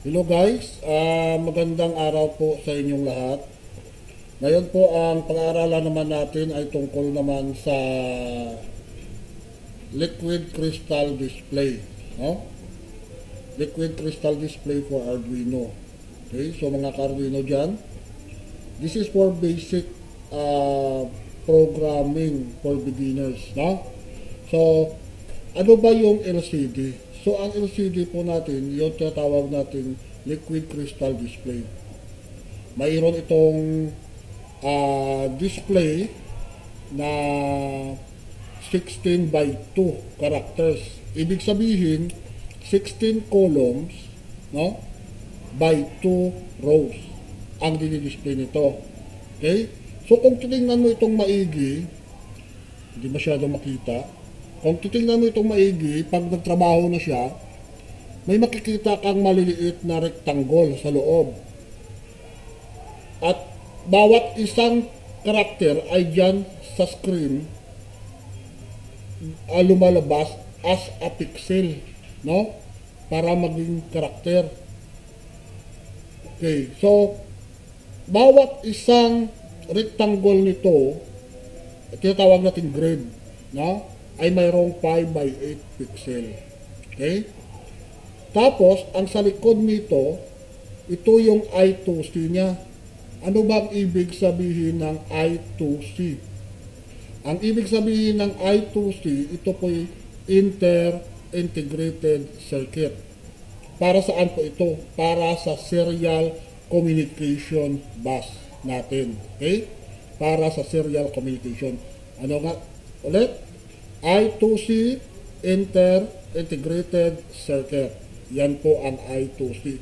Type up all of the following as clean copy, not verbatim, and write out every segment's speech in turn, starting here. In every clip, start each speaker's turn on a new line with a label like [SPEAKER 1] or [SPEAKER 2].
[SPEAKER 1] Hello guys, magandang araw po sa inyong lahat. Ngayon po ang pag-aaralan naman natin ay tungkol naman sa liquid crystal display. No? Liquid crystal display for Arduino. Okay, so mga ka-Arduino dyan, this is for basic programming for beginners. No? So, ano ba yung LCD? So, ang LCD po natin, yung tinatawag natin liquid crystal display. Mayroon itong display na 16 by 2 characters. Ibig sabihin, 16 columns, no, by 2 rows ang dinidisplay nito. Okay? So, kung titingnan mo itong maigi, hindi masyado makita. Kung titingnan mo itong maigi, pag nagtrabaho na siya, may makikita kang maliliit na rectangle sa loob. At bawat isang karakter ay dyan sa screen lumalabas as a pixel, no? Para maging karakter. Okay, so bawat isang rectangle nito, tinatawag natin grid, no? Ay mayroong 5 by 8 pixel. Okay? Tapos, ang sa likod nito, ito yung I2C niya. Ano bang ibig sabihin ng I2C? Ang ibig sabihin ng I2C, ito po yung Inter-Integrated Circuit. Para saan po ito? Para sa Serial Communication Bus natin. Okay? Para sa Serial Communication. Ano nga? Ulit? I2C, Inter-Integrated Circuit. Yan po ang I2C.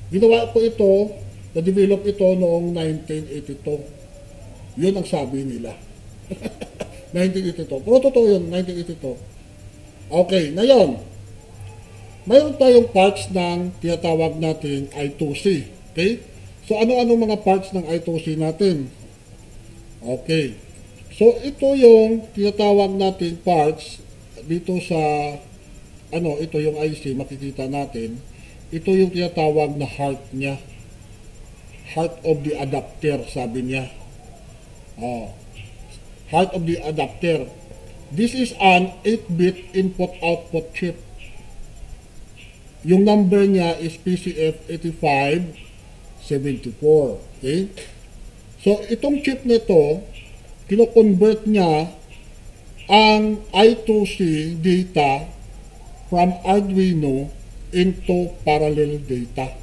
[SPEAKER 1] Ginawa po ito, na-develop ito noong 1982. Yun ang sabi nila. 1982. Pero totoo yun, 1982. Okay, ngayon, mayroon tayong parts ng tinatawag natin I2C. Okay? So, ano-ano mga parts ng I2C natin? Okay. So, ito yung tinatawag natin parts dito sa, ito yung IC, makikita natin. Ito yung tinatawag na heart niya. Heart of the adapter, sabi niya. Heart of the adapter. This is an 8-bit input-output chip. Yung number niya is PCF8574. Okay? So, itong chip nito, kino-convert niya ang I2C data from Arduino into parallel data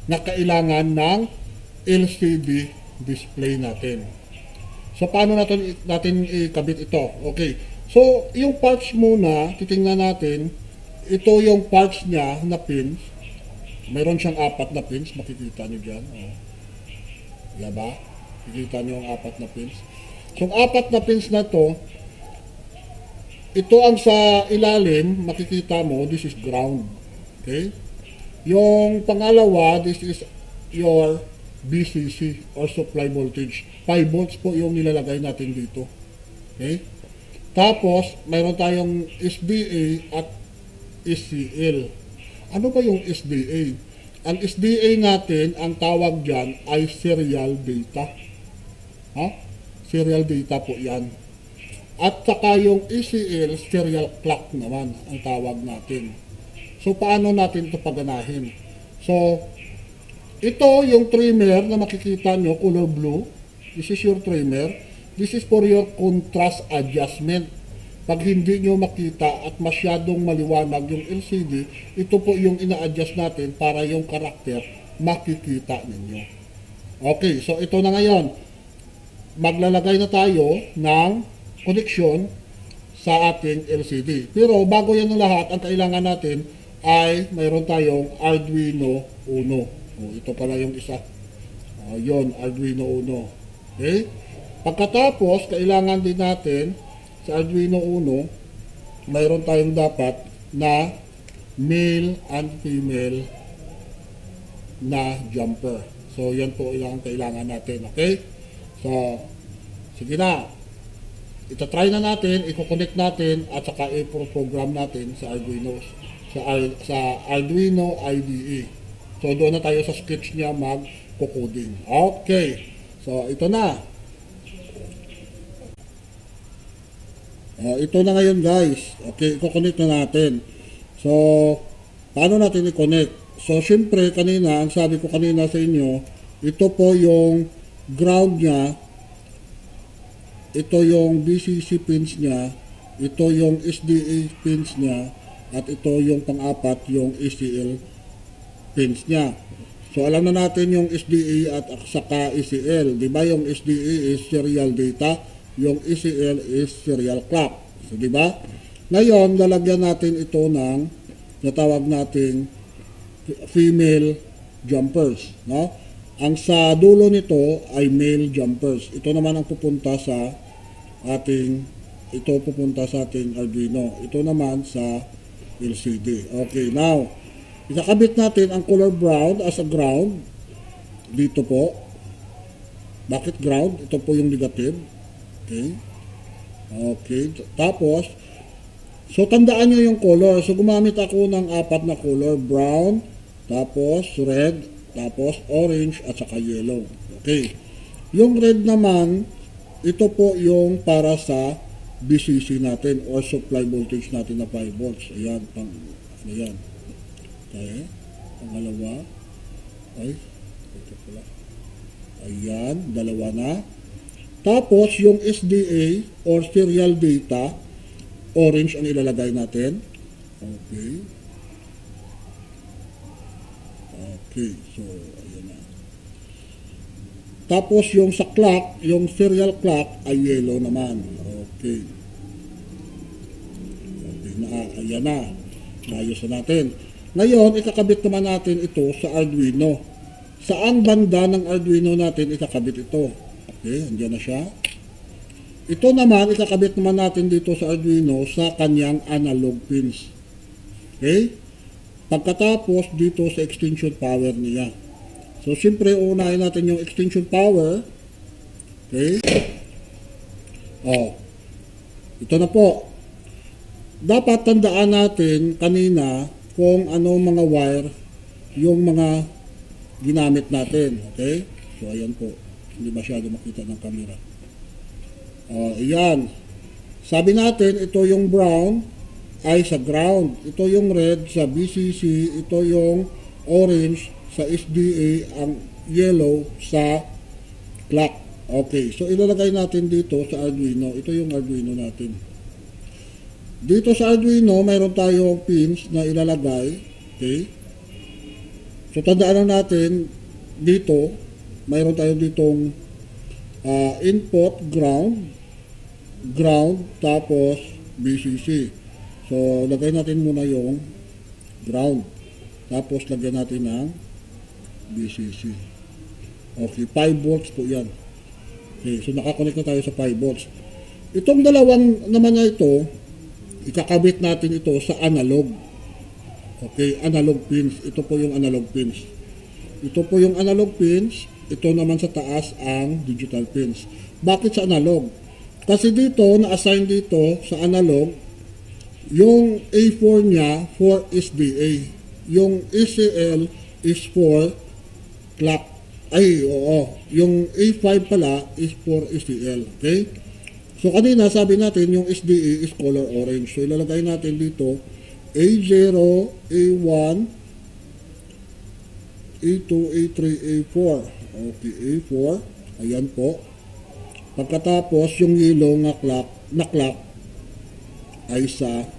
[SPEAKER 1] na kailangan ng LCD display natin. So, paano natin ikabit ito? Okay. So, yung parts muna, titingnan natin, ito yung parts niya na pins. Mayroon siyang 4 na pins, makikita nyo dyan. Diba? Makikita nyo ang 4 na pins. So, 4 na pins na to, ito ang sa ilalim, makikita mo, this is ground. Okay? Yung pangalawa, this is your BCC or supply voltage. 5 volts po yung nilalagay natin dito. Okay? Tapos, mayroon tayong SDA at SCL. Ano ba yung SDA? Ang SDA natin, ang tawag dyan ay serial data. Serial data po yan. At saka yung ECL, serial clock naman ang tawag natin. So, paano natin ito paganahin? So, ito yung trimmer na makikita nyo, color blue. This is your trimmer. This is for your contrast adjustment. Pag hindi nyo makita at masyadong maliwanag yung LCD, ito po yung ina-adjust natin para yung karakter makikita ninyo. Okay, so ito na ngayon. Maglalagay na tayo ng connection sa ating LCD. Pero bago yan ng lahat, ang kailangan natin ay mayroon tayong Arduino Uno. Ito pala yung isa. Yon, Arduino Uno. Okay? Pagkatapos, kailangan din natin sa Arduino Uno, mayroon tayong dapat na male and female na jumper. So, yan po yung kailangan natin. Okay? So, sige na. Ito try na natin, i-connect natin, at saka i-program natin sa Arduino. sa Arduino IDE. So doon na tayo sa sketch niya mag-coding. Okay. So ito na. Ito na ngayon guys. Okay, i-connect na natin. So, paano natin i-connect? So, syempre, kanina, ang sabi ko kanina sa inyo, ito po yung ground niya, ito yung BCC pins niya, ito yung SDA pins niya, at ito yung pang-apat, yung ACL pins niya. So, alam na natin yung SDA at saka ACL. Diba yung SDA is serial data, yung ACL is serial clock. So, diba? Ngayon, lalagyan natin ito ng natawag nating female jumpers. No? Ang sa dulo nito ay male jumpers. Ito naman ang pupunta sa ating Arduino. Ito naman sa LCD. Okay, now, ikakabit natin ang color brown as a ground. Dito po. Bakit ground? Ito po yung negative. Okay. Okay. Tapos, so tandaan nyo yung color. So gumamit ako ng 4 na color. Brown, tapos red, tapos orange, at saka yellow. Okay. Yung red naman, ito po yung para sa BCC natin or supply voltage natin na 5 volts. Ayan. Ayan. Okay. Pangalawa. Ay. Ito pala. Ayan. Dalawa na. Tapos, yung SDA or serial data, orange ang ilalagay natin. Okay. Okay. So, ayan na. Tapos, yung sa clock, yung serial clock ay yellow naman. Okay. Okay na. Ayan na. Ayos na natin. Ngayon, ikakabit naman natin ito sa Arduino. Saan banda ng Arduino natin ikakabit ito? Okay, andyan na siya. Ito naman, ikakabit naman natin dito sa Arduino sa kanyang analog pins. Okay? Pagkatapos, dito sa extension power niya. So, siyempre, unahin natin yung extension power. Okay? Ito na po. Dapat tandaan natin kanina kung ano mga wire yung mga ginamit natin. Okay? So, ayan po. Hindi masyado makita ng camera. Ayan. Sabi natin, ito yung brown ay sa ground. Ito yung red sa BCC. Ito yung orange sa SDA. Ang yellow sa clock. Okay. So, ilalagay natin dito sa Arduino. Ito yung Arduino natin. Dito sa Arduino, mayroon tayong pins na ilalagay. Okay. So, tandaan lang natin dito, mayroon tayo ditong input, ground, tapos BCC. So, lagay natin muna yung ground. Tapos, lagyan natin ng BCC. Okay, 5 volts po yan. Okay, so nakakonect na tayo sa 5 volts. Itong dalawang naman na ito, ikakabit natin ito sa analog. Okay, analog pins. Ito po yung analog pins. Ito po yung analog pins. Ito naman sa taas ang digital pins. Bakit sa analog? Kasi dito, na-assign dito sa analog, yung A4 niya for SDA. Yung ACL is for clock. Ay, oo. Yung A5 pala is for ACL. Okay? So, kanina sabi natin yung SDA is color orange. So, ilalagay natin dito A0, A1, A2, A3, A4. Okay, A4. Ayan po. Pagkatapos, yung yellow na clock ay sa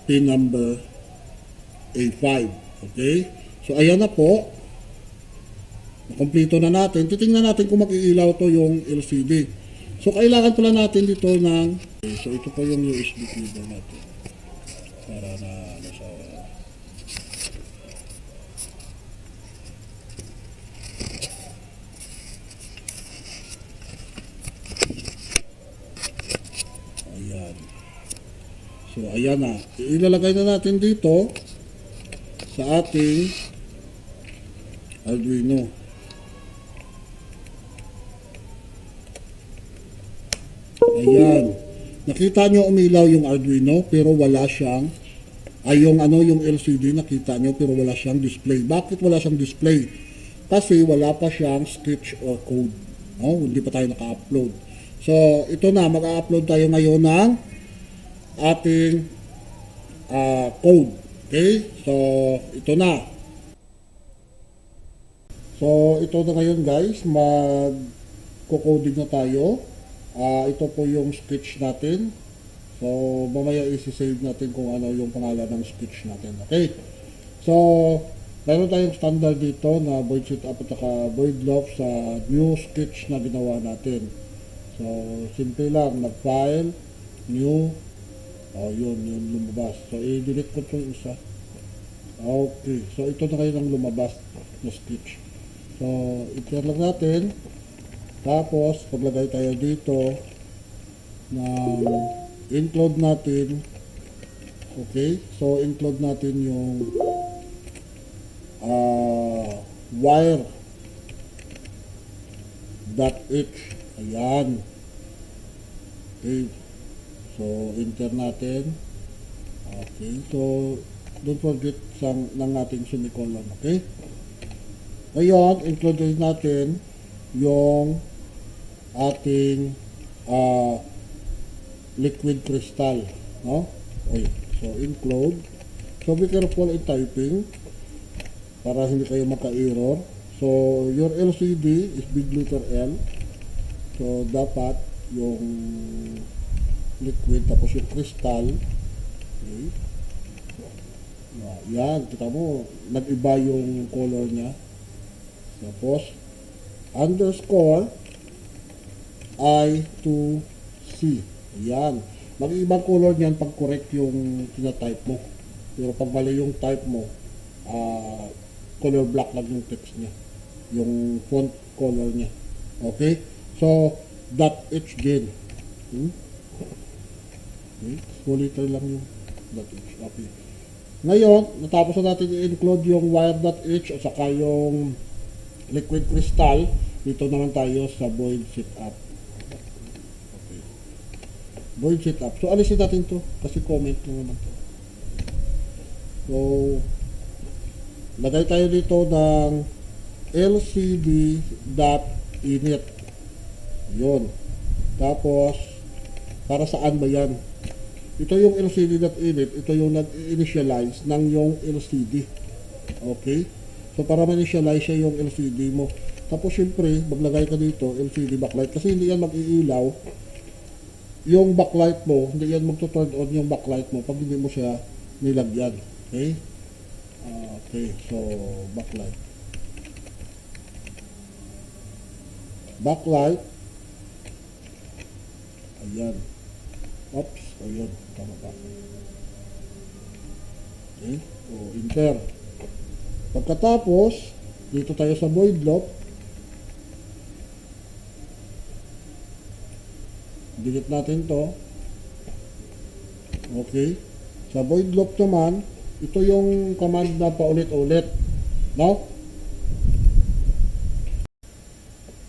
[SPEAKER 1] pin number A5. Okay? So, ayan na po. Kompleto na natin. Titingnan natin kung mag-iilaw to yung LCD. So, kailangan pala natin dito ng... Okay, so, ito po yung USB cable natin. Para na sa... Ayan. So, ayan na. Ilalagay na natin dito sa ating Arduino. Ayan. Nakita nyo umilaw yung Arduino pero wala siyang ay yung ano, yung LCD nakita nyo pero wala siyang display. Bakit wala siyang display? Kasi wala pa siyang sketch or code. No? Hindi pa tayo naka-upload. So, ito na, mag-upload tayo ngayon ng ating code. Okay? So, ito na. So, ito na ngayon guys, mag-coding na tayo. Ito po yung sketch natin. So, mamaya isi-save natin kung ano yung pangalan ng sketch natin. Okay? So, meron tayong standard dito na void setup at saka void loop sa new sketch na ginawa natin. So, simple lang, mag-file, new, yun, yung lumabas. So, i-delete ko ito yung isa. Okay, so ito na kayo ng lumabas na sketch. So, i-clear lang natin. Tapos, paglagay tayo dito ng include natin. Okay, so include natin yung wire .h. Ayan. Okay, so enter natin. Okay, so don't forget ng ating semicolon. Okay, ngayon include natin yung ating liquid crystal, no? Okay, so include. So be careful in typing para hindi kayo maka-error. So your LCD is big letter L. So dapat yung liquid tapos yung crystal. Okay. Yan, kita mo, nag-iba yung color niya. Tapos underscore I2C. Ayan. Mag-ibang color niyan pag correct yung tina-type mo. Pero pag mali yung type mo, color black lang yung text niya. Yung font color niya. Okay? So, .h din. Okay? Small letter lang yung .h. Okay. Ngayon, natapos na natin i-include yung wire.h at saka yung liquid crystal. Dito naman tayo sa void setup. Void setup. So, alisin natin to kasi comment lang naman to. So, lagay tayo dito ng lcd.init. Yun. Tapos, para saan ba yan? Ito yung lcd.init. Ito yung nag-initialize ng yung LCD. Okay? So, para ma-initialize siya yung LCD mo. Tapos, syempre, maglagay ka dito, LCD backlight. Kasi hindi yan mag-iilaw yung backlight mo, hindi yan magto-turn on yung backlight mo pag hindi mo siya nilagyan. Okay? Okay, so backlight. Backlight. Ayan. Oops, ayan. Tama pa. Okay, so enter. Pagkatapos, dito tayo sa void loop. Delete natin to. Okay. Sa void loop naman, ito yung command na paulit-ulit. No?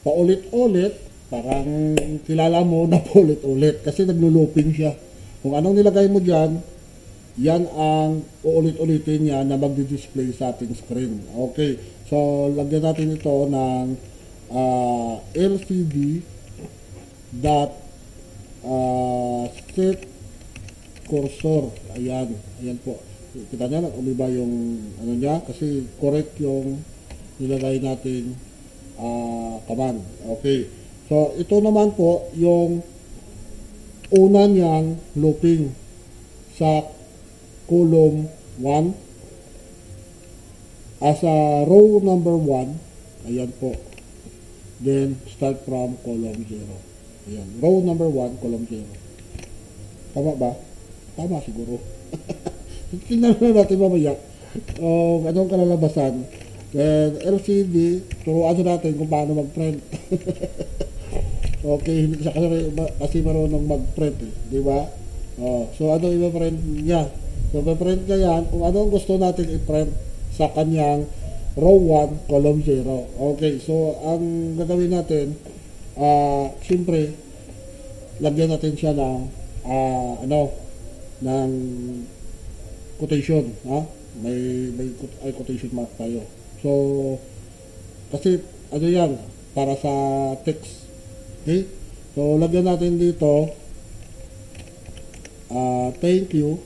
[SPEAKER 1] Paulit-ulit, parang kilala mo na paulit-ulit kasi naglo-looping siya. Kung anong nilagay mo dyan, yan ang uulit-ulitin niya na magdi-display sa ating screen. Okay. So, lagyan natin ito ng LCD set cursor. Ayan po, kita nyo lang umiba yung ano niya kasi correct yung nilagay natin command. Okay, so ito naman po yung una niyang looping sa column 1 as a row number 1. Ayan po, then start from column 0. Ayan, row number 1, column 0. Tama ba? Tama siguro. Tingnan na natin mamaya anong kalalabasan. Then, LCD, turuan natin kung paano mag-print. Okay, hindi siya kasi marunong mag-print eh. Di ba? So, ano i-print niya? So, i-print niya yan kung anong gusto natin i-print sa kanyang row 1, column 0. Okay, so, ang gagawin natin, siyempre, lagyan natin siya ng ng quotation, ha? May quotation mark tayo. So, kasi ano yan, para sa text. Okay? So, lagyan natin dito, thank you.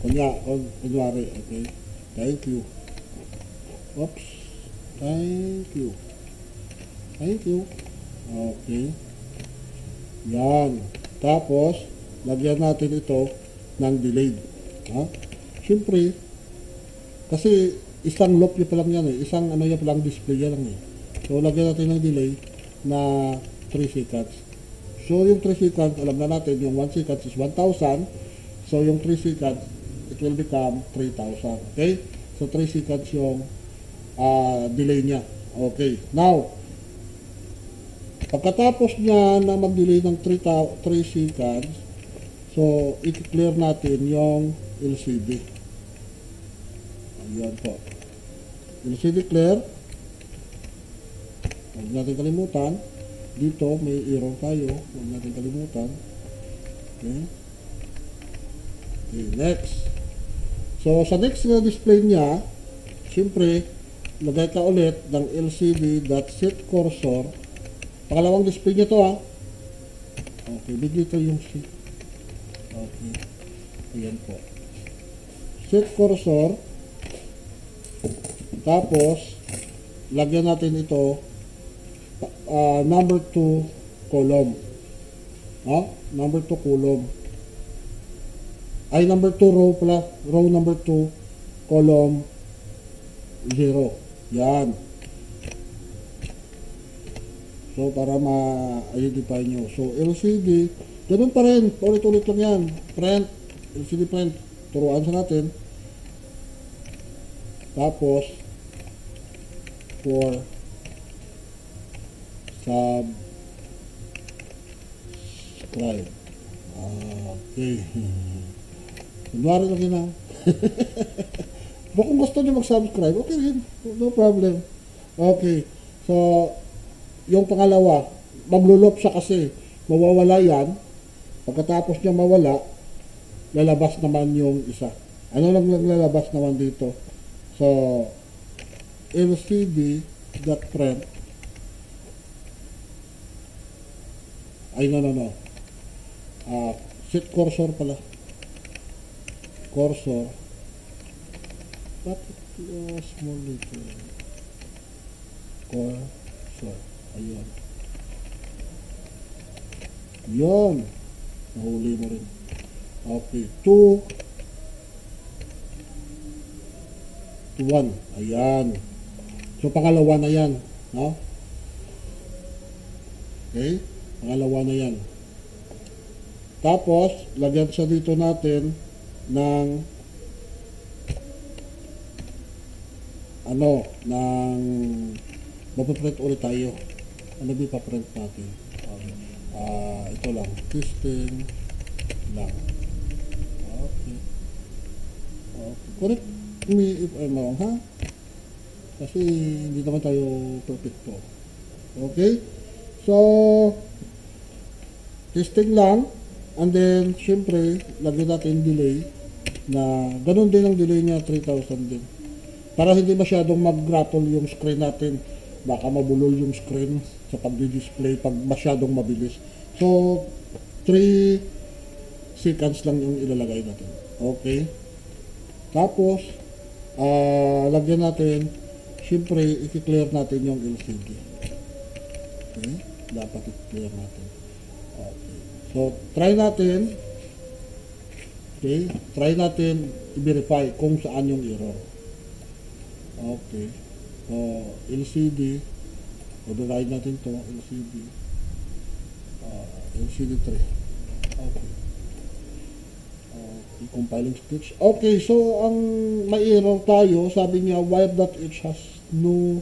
[SPEAKER 1] Kunwari, okay? Thank you. Oops. Thank you. Thank you. Okay. Yan. Tapos, lagyan natin ito ng delayed. Ha? Siyempre, kasi isang loop yun pa lang yan eh. Isang ano yan pa lang display yan lang eh. So, lagyan natin ng delay na 3 seconds. So, yung 3 seconds, alam na natin, yung 1 seconds is 1,000. So, yung 3 seconds, it will become 3,000. Okay? So, 3 seconds yung delay niya. Okay. Now, pagkatapos niya na mag-delay ng 3 seconds, so, i-clear natin yung LCD. Ayan po. LCD clear. Huwag natin kalimutan. Dito, may error tayo. Huwag natin kalimutan. Okay. Okay, next. So, sa next na display niya, siyempre, lagay ka ulit ng LCD.setCursor. Pangalawang display niya to ha. Okay, dito yung C. Okay. Ayan po. Set cursor. Tapos, lagyan natin ito number 2 column. Number 2 column. Ay, number 2 row pala. Row number 2, column 0. Yan. So, para ma-identify nyo. So, LCD, ganun pa rin. Ulit-ulit lang yan. Print. LCD print. Turuan sa natin. Tapos, for subscribe. Okay. Kunwari lang yun ha. Pero kung gusto nyo mag-subscribe, okay rin. No problem. Okay. So, yung pangalawa, maglulop siya kasi mawawala yan. Pagkatapos niya mawala, lalabas naman yung isa. Ano lang lalabas naman dito? So, LCD.print. Ay, no. Set cursor pala. Cursor. Bakit small dito? Cursor. Ayan. Yan. Nahuli mo rin. Okay. 2 to 1. Ayan. So, pangalawa na yan. No? Okay. Pangalawa na yan. Tapos, lagyan siya dito natin ng mapaprint ulit tayo. Ano ba ipaprint natin? Ito lang. Testing lang. Okay. Correct me if I'm wrong, ha? Kasi hindi naman tayo perfecto. Okay? So, testing lang. And then, syempre, lagyan natin delay na ganun din ang delay niya, 3,000 din. Para hindi masyadong mag-grapple yung screen natin. Baka mabulol yung screen sa pag-display pag masyadong mabilis. So, 3 seconds lang yung ilalagay natin. Okay? Tapos, lagyan natin, syempre, i-clear natin yung LCD. Okay? Dapat i-clear natin. Okay. So, try natin. Okay? Try natin i-verify kung saan yung error. Okay. So, LCD. Override natin to LCD. LCD 3. Okay. Compiling speech. Okay, so ang may error tayo, sabi niya wire.h has no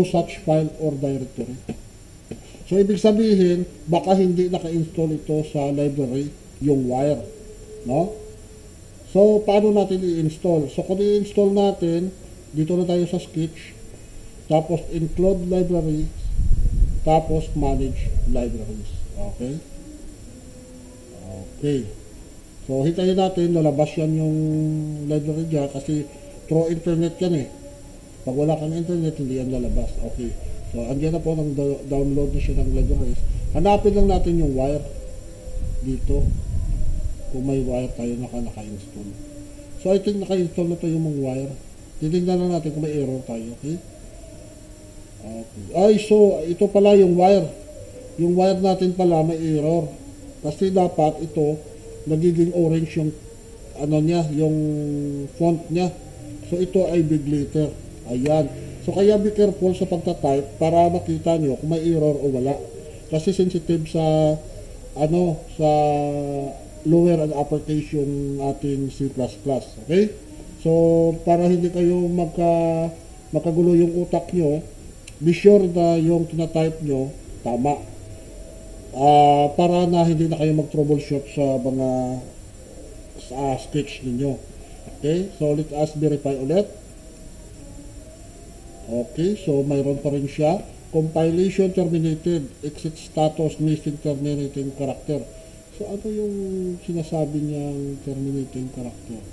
[SPEAKER 1] such file or directory. So, ibig sabihin, baka hindi naka-install ito sa library, yung wire. No? So, paano natin i-install? So, kung i-install natin, dito na tayo sa Sketch, tapos include libraries, tapos manage libraries. Okay? Okay. So, hintayin natin, lalabas yan yung library niya kasi through internet yan eh. Pag wala kang internet, hindi yan lalabas. Okay. So, andyan na po ng download na siya ng libraries. Hanapin lang natin yung wire dito. Kung may wire tayo naka-install. So, I think naka-install na tayo yung mga wire. Titignan lang natin kung may error tayo. Okay? Okay. Ay, so, ito pala yung wire. Yung wire natin pala may error. Kasi dapat ito, nagiging orange yung ano niya, yung font niya. So ito ay big letter. Ayan. So kaya be careful sa pagta-type para makita nyo kung may error o wala. Kasi sensitive sa ano, sa lower and uppercase yung ating C++. Okay? So para hindi kayo makagulo yung utak nyo, be sure na yung tina-type nyo tama. Para na hindi na kayo mag-troubleshoot sa mga sketch ninyo. Okay, so let us verify ulit. Okay, so mayroon pa rin siya. Compilation terminated, exit status missing terminating character. So ano yung sinasabi niyang terminating character?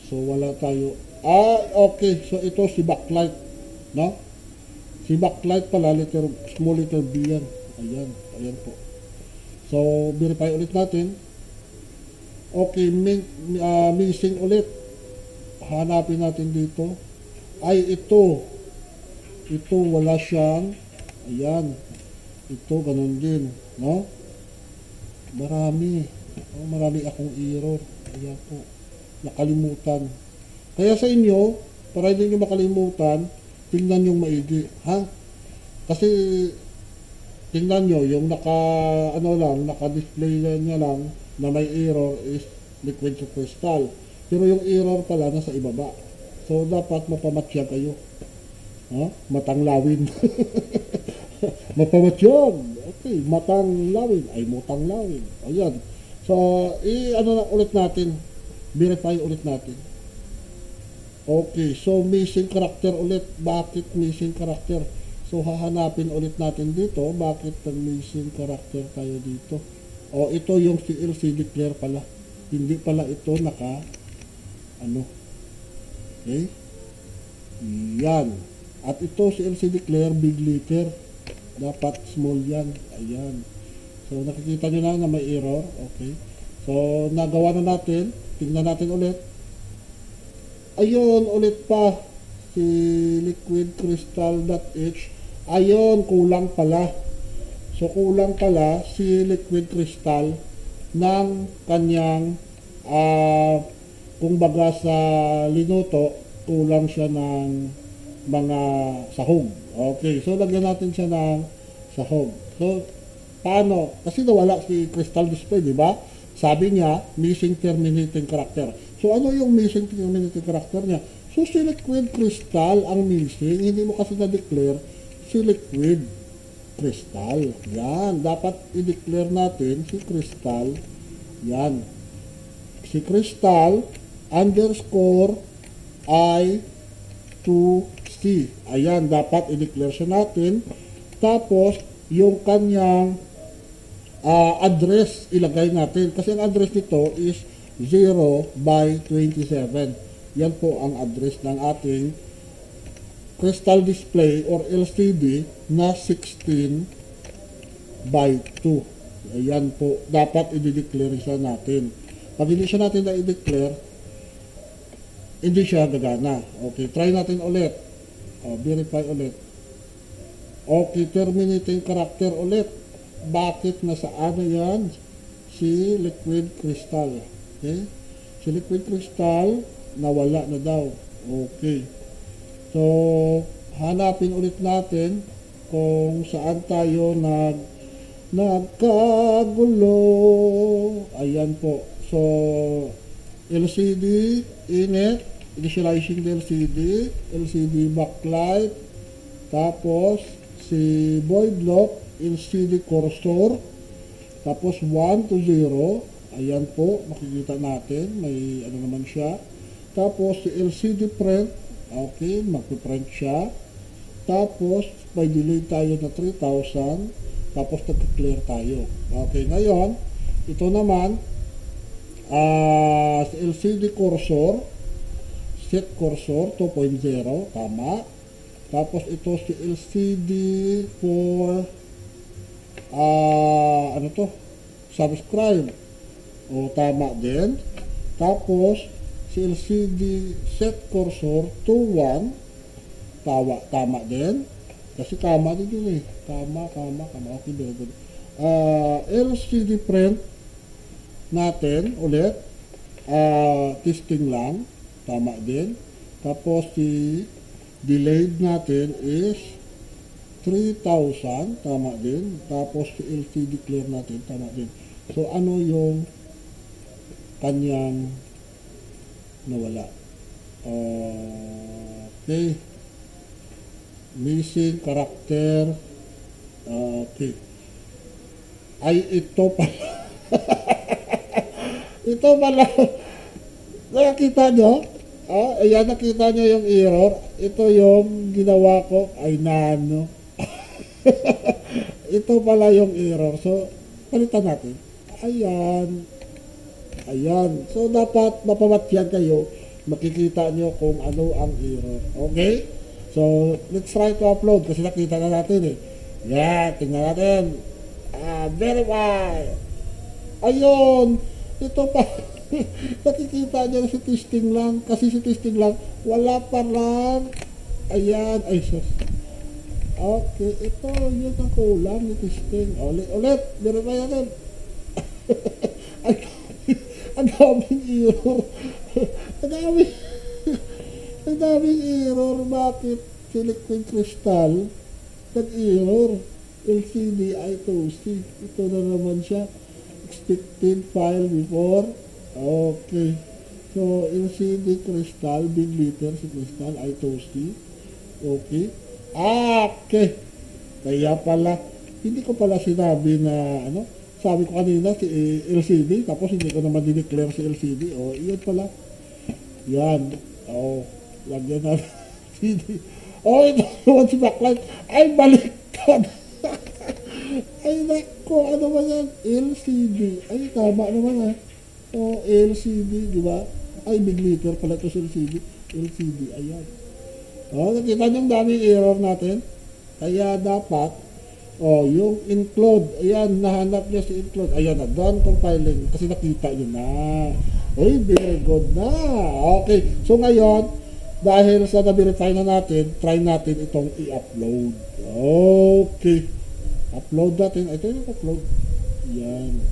[SPEAKER 1] So wala tayo. Okay, so ito si backlight, no? Si backlight pala, small letter B yan. Ayan po. So, verify ulit natin. Okay, missing ulit. Hanapin natin dito. Ay, ito. Ito, wala siyang. Ayan. Ito, ganun din. No? Marami akong error. Ayan po. Nakalimutan. Kaya sa inyo, para hindi nyo makalimutan, tingnan yung maigi. Ha? Kasi, tingnan nyo, yung naka-display niya lang na may error is liquid to crystal. Pero yung error pala nasa ibaba. So, dapat mapamatya kayo. Matang lawin. Mapamatyan. Okay, matang lawin. Ay, mutang lawin. Ayan. So, ulit natin. Verify ulit natin. Okay, so missing character ulit. Bakit missing character? So, hahanapin ulit natin dito. Bakit missing character tayo dito? Ito yung CLC declare pala. Hindi pala ito Okay? Yan. At ito CLC declare, big letter. Dapat small yan. Ayan. So, nakikita nyo na may error. Okay. So, nagawa na natin. Tingnan natin ulit. Ayun, ulit pa. Si liquid crystal.h. Ayun, kulang pala. So, kulang pala si liquid crystal ng kanyang, kumbaga sa linuto, kulang siya ng mga sahog. Okay, so lagyan natin siya ng sahog. So, paano? Kasi nawala si crystal display, di ba? Sabi niya, missing terminating character. So, ano yung missing terminating character niya? So, si liquid crystal ang missing. Hindi mo kasi na-declare si liquid crystal. Yan. Dapat i-declare natin si crystal. Yan. Si crystal underscore I2C. Ayan. Dapat i-declare siya natin. Tapos, yung kanyang address ilagay natin. Kasi ang address nito is 0/27. Yan po ang address ng ating crystal display or LCD na 16/2. Ayan po. Dapat i-declare siya natin. Pag hindi siya natin na-i-declare, hindi siya gagana. Okay, try natin ulit. Verify ulit. Okay, terminating character ulit. Bakit nasa ano yan? Si liquid crystal. Okay? Si liquid crystal, nawala na daw. Okay. So, hanapin ulit natin kung saan tayo nagkagulo. Ayan po. So, LCD, init, initializing the LCD backlight, tapos si void lock, LCD cursor, tapos 1 to 0, ayan po, makikita natin, may ano naman siya. Tapos si LCD print, okay, magpiprint siya. Tapos, may delay tayo na 3,000. Tapos, nag-clear tayo. Okay, ngayon, ito naman, Si LCD cursor, set cursor 2.0, tama. Tapos ito si LCD for ano to? Subscribe. O tama din. Tapos si LCD set cursor to 1, tama din. Kasi tama din yun eh. Tama. Okay, very good. LCD print natin ulit. Testing lang. Tama din. Tapos si delayed natin is 3,000. Tama din. Tapos si LCD clear natin. Tama din. So, ano yung kanyang nawala? Okay. Missing character. Okay. Ay, ito pala. Ito pala. Nakakita nyo? Ayan, nakita nyo yung error. Ito yung ginawa ko. Ay, nano. Ito pala yung error. So, palitan natin. Ayan. So, dapat mapamatyan kayo. Makikita nyo kung ano ang error. Okay? So, let's try to upload kasi nakita na natin eh. Yeah, tingnan natin. Verify. Ayun. Ito pa. Nakikita nyo si testing lang. Kasi si testing lang, wala pa lang. Ayan. Ay, sus. Okay, ito yun ang kulang ni testing. Ulit. Verify natin. Ang daming error. Ang daming error. Bakit si Liquid Crystal nag-error? LCD I2C. Ito na naman siya. Expected file before. Okay. So, LCD Crystal, big liter si Crystal I2C. Okay. Okay. Kaya pala, hindi ko pala sinabi na ano, sabi ko kanina si LCD, tapos hindi ko naman dineclare si LCD. Iyan pala. Yan. Lagyan na LCD. Ito naman si backlight. Ay, baliktad. Ay, nako, ano ba yan? LCD. Ay, tama naman LCD, di ba? Ay, big liter pala ito si LCD. LCD, ayan. Nakita niyo ang daming error natin. Kaya dapat, yung include, ayan, nahanap niya si include. Ayan na, done compiling. Kasi nakita niyo na. Uy, very good na. Okay, so ngayon, dahil sa na-verify na natin, try natin itong i-upload. Okay. Upload natin. Ito yung upload. Yan.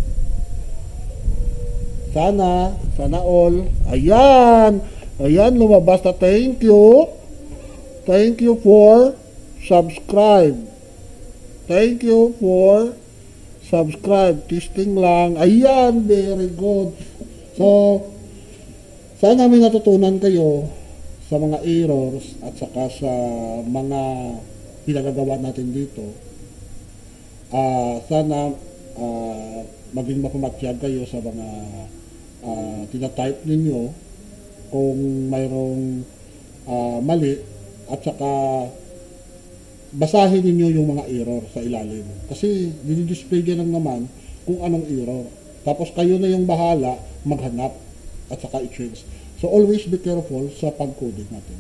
[SPEAKER 1] Sana all. Ayan. Ayan, lumabas na. Thank you. Thank you for subscribe. Thank you for subscribe. Testing lang. Ayan, very good. So, sana may natutunan kayo sa mga errors at saka sa mga pinagagawa natin dito. Sana maging mapamatsyag kayo sa mga tinatype ninyo kung mayroong mali at saka basahin ninyo yung mga error sa ilalim. Kasi dinidisplay dyan lang naman kung anong error. Tapos kayo na yung bahala maghanap at saka i-change. So always be careful sa pag-coding natin.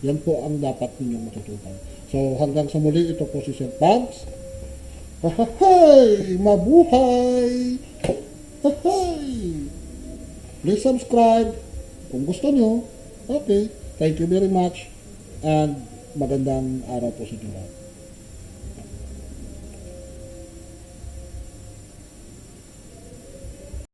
[SPEAKER 1] Yan po ang dapat ninyong matutunan. So hanggang sa muli, ito po si Sir Pags. Hahay! Mabuhay! Hahay! Please subscribe kung gusto nyo. Okay. Thank you very much. And magandang araw po sa inyo lahat.